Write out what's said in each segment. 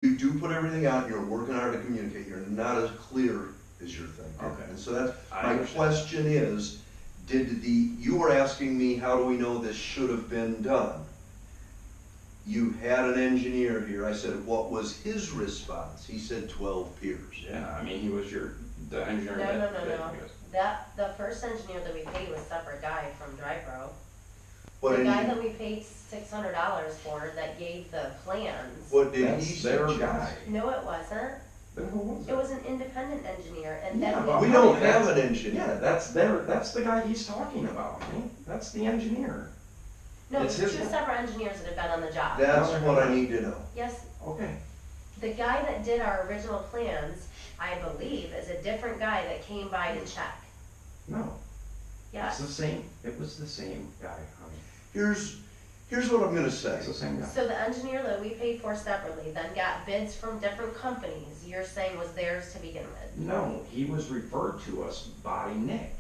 You do put everything out, you're working hard to communicate, you're not as clear as you're thinking. Okay. And so that's, I my understand. question is, you were asking me, how do we know this should have been done? You had an engineer here, I said, what was his response? He said 12 piers. Yeah, I mean, he was the engineer No, that. no. The first engineer that we paid was a separate guy from Drypro. What The did guy he- that we paid $600 for that gave the plans. What did That's he their suggest? guy. No, it wasn't. Then who was It was an independent engineer, and Yeah, then but We we. don't That's- have an engineer. Yeah, that's the guy he's talking about, right? That's the engineer. No, it's two his- separate engineers that have been on the job. That's what I need to know. Yes, Okay. the guy that did our original plans, I believe, is a different guy that came by to check. No. Yes. It's the same, it was the same guy, honey. Here's what I'm gonna say. It's the same guy. So the engineer that we paid for separately then got bids from different companies, you're saying was theirs to begin with? No, he was referred to us by Nick.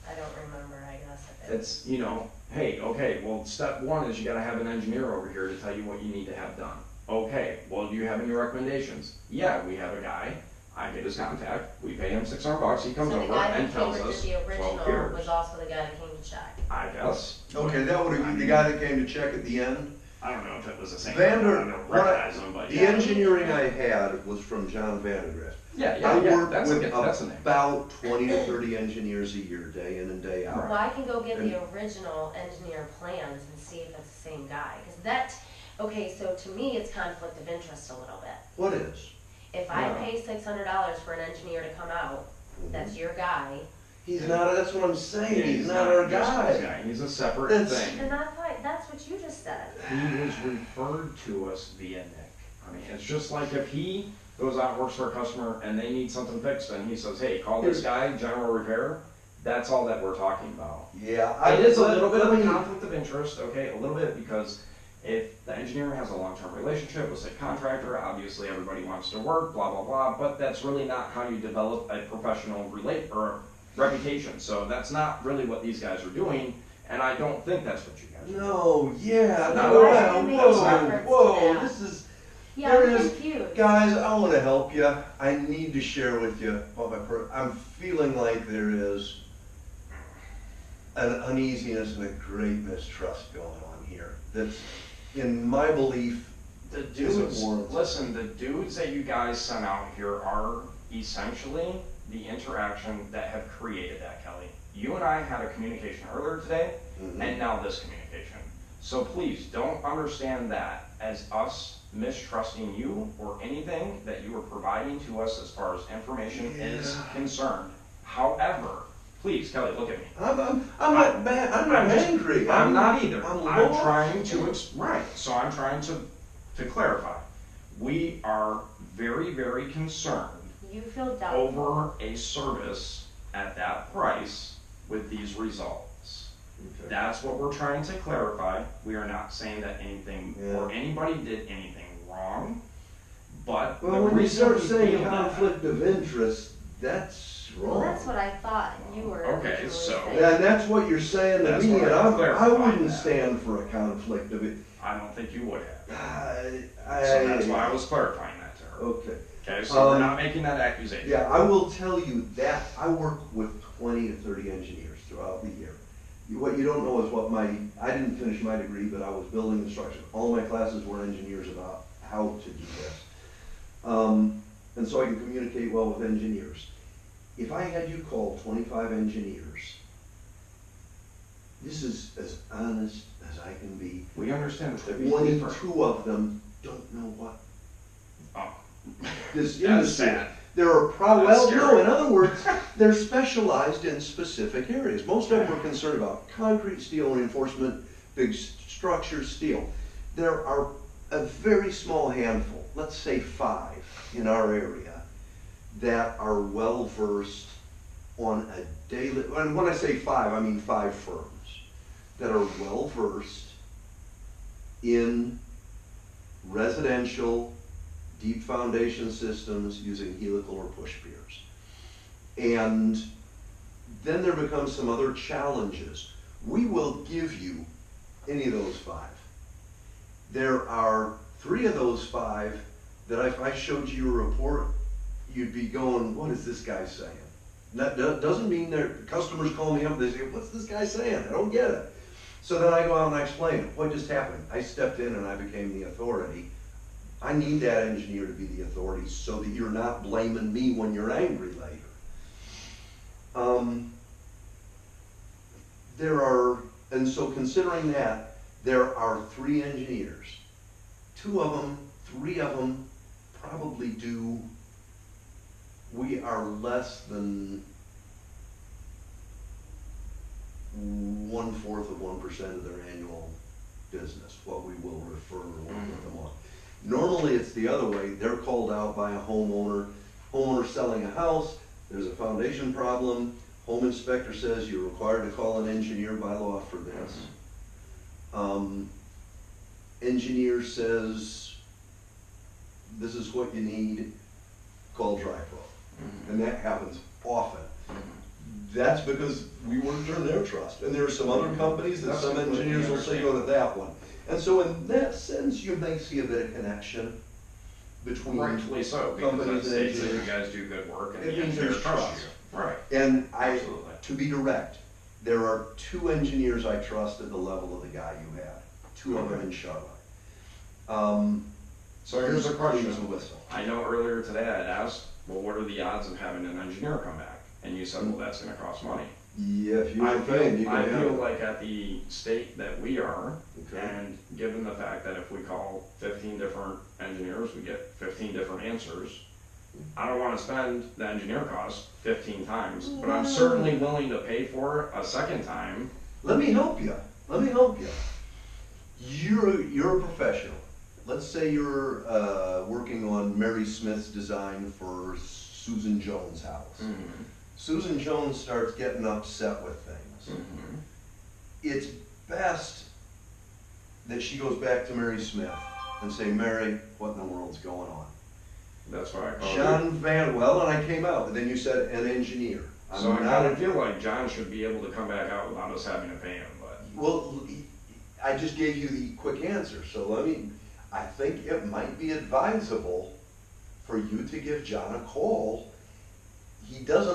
I don't remember, I guess. If it- It's, hey, okay, well, step one is you gotta have an engineer over here to tell you what you need to have done. Okay, well, do you have any recommendations? Yeah, we have a guy, I get his contact, we pay him $600, he comes So the over guy and that came tells and us did the 12 original years. was also the guy that came to check. I guess. Okay, that would have, the guy that came to check at the end? I don't know if it was the same. Vander, I don't recognize him, but the yeah. engineering I had was from John Vandergrift. Yeah, I yeah, work that's with that's the name. about 20 to 30 engineers a year, day in and day out. Well, I can go get the original engineer plans and see if it's the same guy, because okay, so to me, it's conflict of interest a little bit. What is? If I Yeah. pay $600 for an engineer to come out, that's your guy, He's not, that's what I'm saying, he's not not our just his guy. He's a separate That's- thing. and that's what you just said. He was referred to us via Nick. I mean, it's just like if he goes out and works for a customer and they need something fixed and he says, hey, call this guy, general repair, that's all that we're talking about. Yeah. It is a little bit of a conflict of interest, okay, a little bit, because if the engineer has a long-term relationship with, say, contractor, obviously everybody wants to work, blah, blah, blah, but that's really not how you develop a professional reputation. So that's not really what these guys are doing, and I don't think that's what you guys are doing. No, yeah, No, no, that makes a difference whoa, to that. this is, Yeah, There I'm is- confused. guys, I wanna help you. I need to share with you what I'm feeling like there is an uneasiness and a great mistrust going on here. That's, in my belief, The isn't dudes, warranted. listen, the dudes that you guys sent out here are essentially the interaction that have created that, Kelly. You and I had a communication earlier today, Mhm. and now this communication. So please, don't understand that as us mistrusting you or anything that you are providing to us as far as information is Yeah. concerned. However, please, Kelly, look at me. I'm not mad, I'm not just- angry. I'm not either. I'm I'm lost. trying to, right, so I'm trying to clarify. We are very, very concerned You feel doubtful. over a service at that price with these results. Okay. That's what we're trying to clarify. We are not saying that anything or anybody did anything wrong, but the Well, when you reason start we saying feel that- conflict of interest, that's Well, wrong. that's what I thought you were Okay, originally so- saying. Yeah, and that's what you're saying to That's me, what and I'm I clarifying wouldn't that. stand for a conflict of it. I don't think you would have. So So that's why I was clarifying that to her. Okay. Okay, so we're Um, not making that accusation. Yeah, I will tell you that I work with 20 to 30 engineers throughout the year. What you don't know is I didn't finish my degree, but I was building instruction. All my classes were engineers about how to do this. And so I can communicate well with engineers. If I had you call 25 engineers, this is as honest as I can be. We understand that they're different. 22 of them don't know what Oh, this that's industry. sad. There are That's no, scary. in other words, they're specialized in specific areas. Most of them are concerned about concrete, steel reinforcement, big structures, steel. There are a very small handful, let's say 5 in our area, that are well-versed on a daily, and when I say 5, I mean 5 firms that are well-versed in residential deep foundation systems using helical or push piers. And then there becomes some other challenges. We will give you any of those 5. There are 3 of those 5 that if I showed you a report, you'd be going, what is this guy saying? That doesn't mean that customers call me up, they say, what's this guy saying? I don't get it. So then I go out and I explain it. What just happened? I stepped in and I became the authority. I need that engineer to be the authority so that you're not blaming me when you're angry later. And so considering that, there are 3 engineers. 3 of them probably do, we are less than 1/4 of 1% of their annual business, what we will refer or put them on. Normally it's the other way, they're called out by a homeowner selling a house, there's a foundation problem, home inspector says you're required to call an engineer by law for this. Engineer says, this is what you need, call Drypro. And that happens often. That's because we worked on their trust. And there are some other companies that some engineers will say go to that one. And so in that sense, you may see a bit of connection between Rightfully so, because that companies and states that you engineers. guys do good work and It the means engineers there's trust trust. you. Right. And Absolutely. to be direct, there are 2 engineers I trust at the level of the guy you had. 2 of them in Charlotte. So here's a question. Please whistle. I know earlier today I'd asked, well, what are the odds of having an engineer come back? And you said, well, that's gonna cost money. Yeah, if you I were paying, you I can have feel it. like at the state that we are, Okay. and given the fact that if we call 15 different engineers, we get 15 different answers, I don't wanna spend the engineer cost 15 times, but I'm certainly willing to pay for it a second time. Let me help you. You're a professional. Let's say you're working on Mary Smith's design for Susan Jones' house. Susan Jones starts getting upset with things. It's best that she goes back to Mary Smith and say, Mary, what in the world's going on? That's why I called you. John Van, and I came out, and then you said an engineer. So I kind of feel like John should be able to come back out without us having to pay him, but. Well, I just gave you the quick answer, so I think it might be advisable for you to give John a call. He doesn't